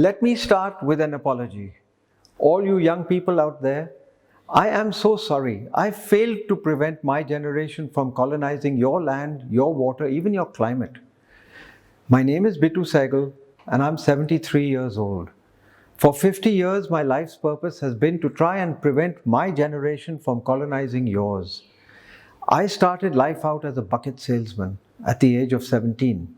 Let me start with an apology. All you young people out there, I am so sorry. I failed to prevent my generation from colonizing your land, your water, even your climate. My name is Bittu Sahgal and I'm 73 years old. For 50 years, my life's purpose has been to try and prevent my generation from colonizing yours. I started life out as a bucket salesman at the age of 17.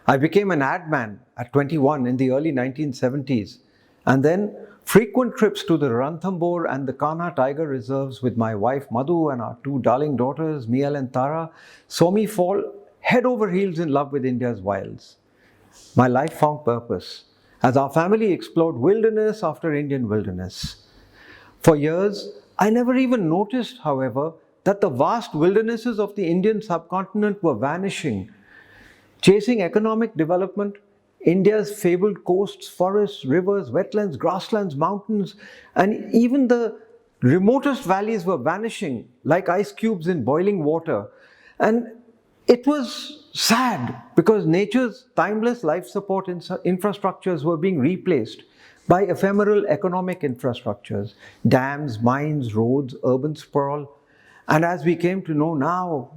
I became an ad man at 21 in the early 1970s, and then frequent trips to the Ranthambore and the Kanha tiger reserves with my wife Madhu and our two darling daughters Miel and Tara saw me fall head over heels in love with India's wilds. My life found purpose as our family explored wilderness after Indian wilderness. For years, I never even noticed, however, that the vast wildernesses of the Indian subcontinent were vanishing. Chasing economic development, India's fabled coasts, forests, rivers, wetlands, grasslands, mountains, and even the remotest valleys were vanishing like ice cubes in boiling water. And it was sad because nature's timeless life support infrastructures were being replaced by ephemeral economic infrastructures, dams, mines, roads, urban sprawl, and as we came to know now,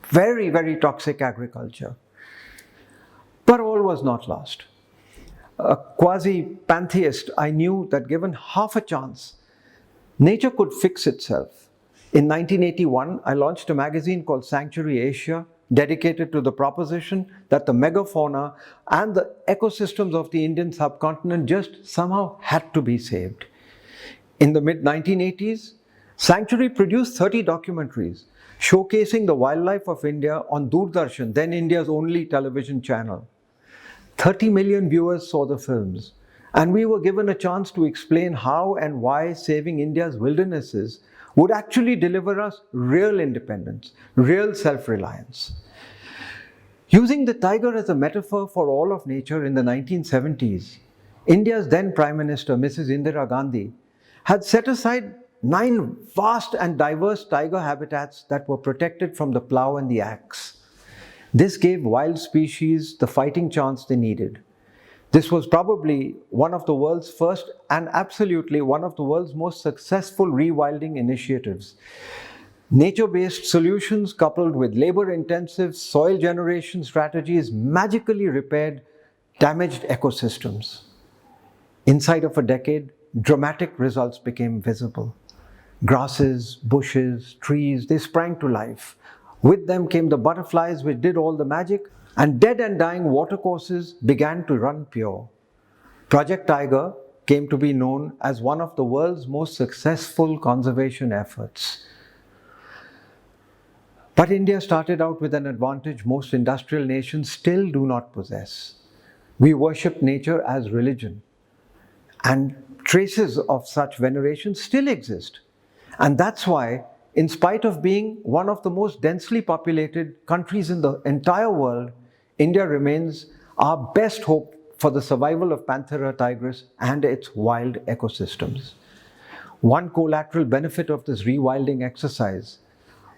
very, very toxic agriculture. But all was not lost. A quasi-pantheist, I knew that given half a chance, nature could fix itself. In 1981, I launched a magazine called Sanctuary Asia, dedicated to the proposition that the megafauna and the ecosystems of the Indian subcontinent just somehow had to be saved. In the mid-1980s, Sanctuary produced 30 documentaries showcasing the wildlife of India on Doordarshan, then India's only television channel. 30 million viewers saw the films, and we were given a chance to explain how and why saving India's wildernesses would actually deliver us real independence, real self-reliance. Using the tiger as a metaphor for all of nature in the 1970s, India's then Prime Minister, Mrs. Indira Gandhi, had set aside 9 vast and diverse tiger habitats that were protected from the plow and the axe. This gave wild species the fighting chance they needed. This was probably one of the world's first and absolutely one of the world's most successful rewilding initiatives. Nature-based solutions coupled with labor-intensive soil generation strategies magically repaired damaged ecosystems. Inside of a decade, dramatic results became visible. Grasses, bushes, trees, they sprang to life. With them came the butterflies which did all the magic, and dead and dying watercourses began to run pure. Project Tiger came to be known as one of the world's most successful conservation efforts. But India started out with an advantage most industrial nations still do not possess. We worship nature as religion, and traces of such veneration still exist. And that's why, in spite of being one of the most densely populated countries in the entire world, India remains our best hope for the survival of Panthera tigris and its wild ecosystems. One collateral benefit of this rewilding exercise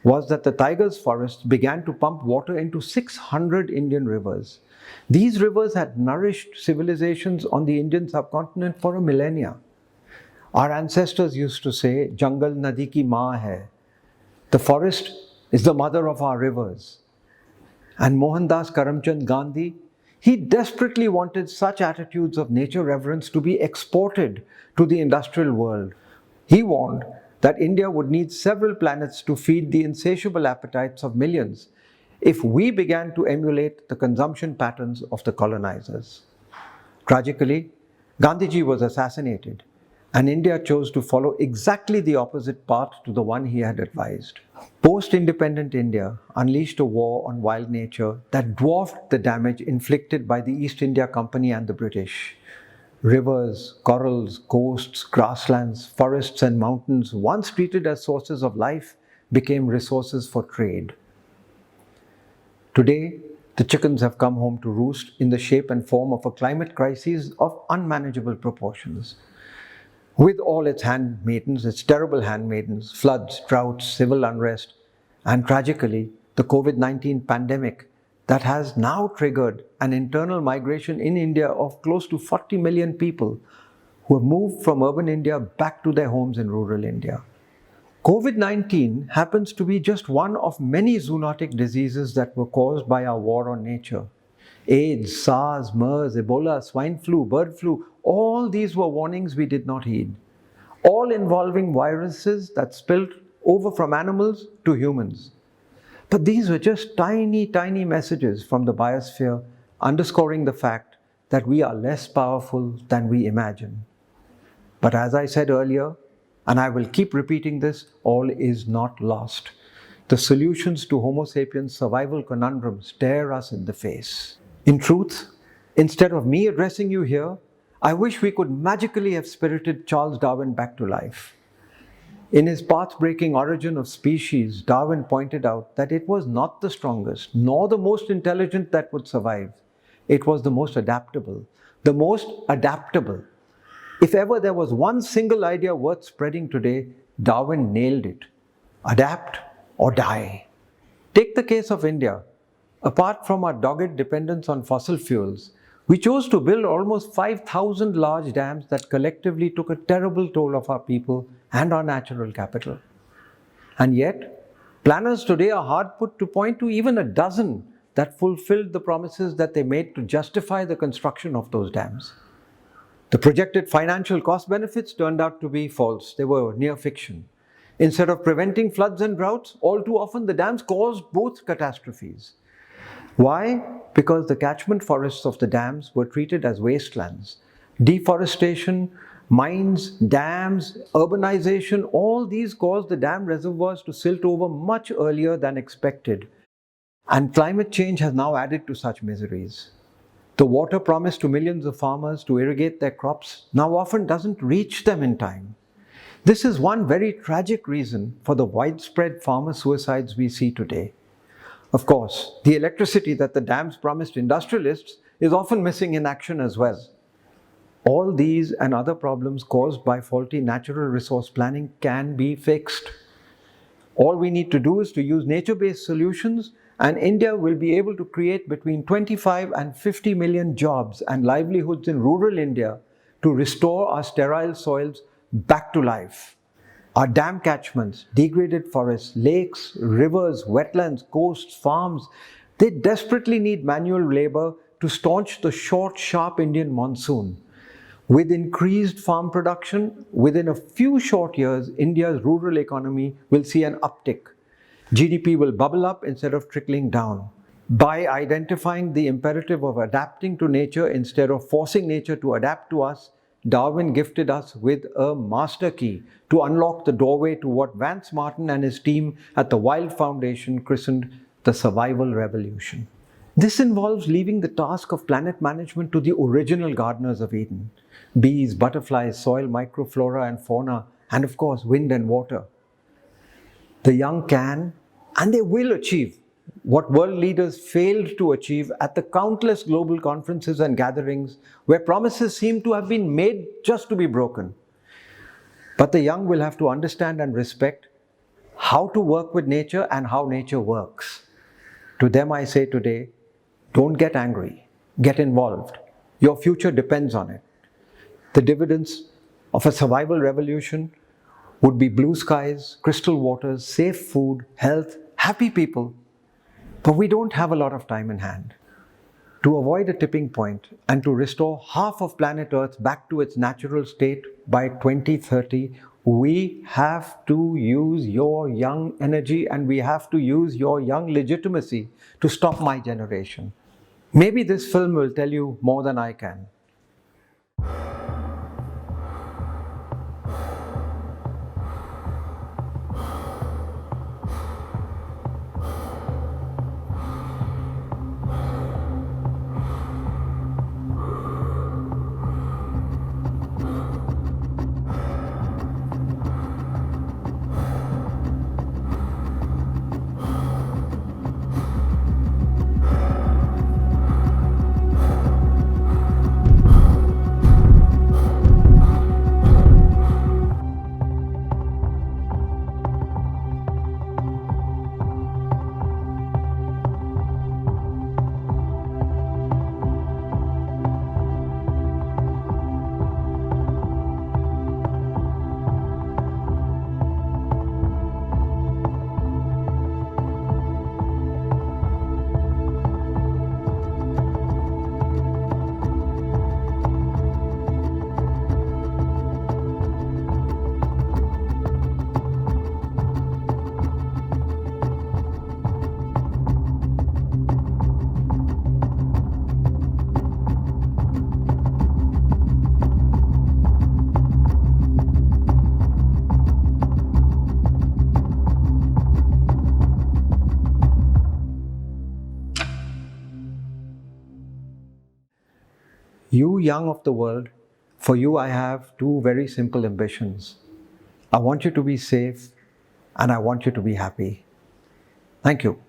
was that the tiger's forests began to pump water into 600 Indian rivers. These rivers had nourished civilizations on the Indian subcontinent for a millennia. Our ancestors used to say, "Jangal nadi ki maa hai." The forest is the mother of our rivers. And Mohandas Karamchand Gandhi, he desperately wanted such attitudes of nature reverence to be exported to the industrial world. He warned that India would need several planets to feed the insatiable appetites of millions if we began to emulate the consumption patterns of the colonizers. Tragically, Gandhiji was assassinated, and India chose to follow exactly the opposite path to the one he had advised. Post-independent India unleashed a war on wild nature that dwarfed the damage inflicted by the East India Company and the British. Rivers, corals, coasts, grasslands, forests and mountains, once treated as sources of life, became resources for trade. Today, the chickens have come home to roost in the shape and form of a climate crisis of unmanageable proportions. With all its handmaidens, its terrible handmaidens, floods, droughts, civil unrest, and tragically, the COVID-19 pandemic that has now triggered an internal migration in India of close to 40 million people who have moved from urban India back to their homes in rural India. COVID-19 happens to be just one of many zoonotic diseases that were caused by our war on nature. AIDS, SARS, MERS, Ebola, swine flu, bird flu, all these were warnings we did not heed. All involving viruses that spilled over from animals to humans. But these were just tiny, tiny messages from the biosphere underscoring the fact that we are less powerful than we imagine. But as I said earlier, and I will keep repeating this, all is not lost. The solutions to Homo sapiens' survival conundrums stare us in the face. In truth, instead of me addressing you here, I wish we could magically have spirited Charles Darwin back to life. In his path-breaking Origin of Species, Darwin pointed out that it was not the strongest, nor the most intelligent that would survive. It was the most adaptable. The most adaptable. If ever there was one single idea worth spreading today, Darwin nailed it. Adapt or die. Take the case of India. Apart from our dogged dependence on fossil fuels, we chose to build almost 5,000 large dams that collectively took a terrible toll of our people and our natural capital. And yet, planners today are hard put to point to even a dozen that fulfilled the promises that they made to justify the construction of those dams. The projected financial cost benefits turned out to be false. They were near fiction. Instead of preventing floods and droughts, all too often the dams caused both catastrophes. Why? Because the catchment forests of the dams were treated as wastelands. Deforestation, mines, dams, urbanization, all these caused the dam reservoirs to silt over much earlier than expected. And climate change has now added to such miseries. The water promised to millions of farmers to irrigate their crops now often doesn't reach them in time. This is one very tragic reason for the widespread farmer suicides we see today. Of course, the electricity that the dams promised industrialists is often missing in action as well. All these and other problems caused by faulty natural resource planning can be fixed. All we need to do is to use nature-based solutions, and India will be able to create between 25 and 50 million jobs and livelihoods in rural India to restore our sterile soils back to life. Our dam catchments, degraded forests, lakes, rivers, wetlands, coasts, farms, they desperately need manual labor to staunch the short, sharp Indian monsoon. With increased farm production, within a few short years, India's rural economy will see an uptick. GDP will bubble up instead of trickling down. By identifying the imperative of adapting to nature instead of forcing nature to adapt to us, Darwin gifted us with a master key to unlock the doorway to what Vance Martin and his team at the Wild Foundation christened the survival revolution. This involves leaving the task of planet management to the original gardeners of Eden. Bees, butterflies, soil microflora and fauna, and of course wind and water. The young can and they will achieve what world leaders failed to achieve at the countless global conferences and gatherings where promises seem to have been made just to be broken. But the young will have to understand and respect how to work with nature and how nature works. To them I say today, don't get angry, get involved. Your future depends on it. The dividends of a survival revolution would be blue skies, crystal waters, safe food, health, happy people. But we don't have a lot of time in hand. To avoid a tipping point and to restore half of planet Earth back to its natural state by 2030, we have to use your young energy and we have to use your young legitimacy to stop my generation. Maybe this film will tell you more than I can. You young of the world, for you I have two very simple ambitions. I want you to be safe and I want you to be happy. Thank you.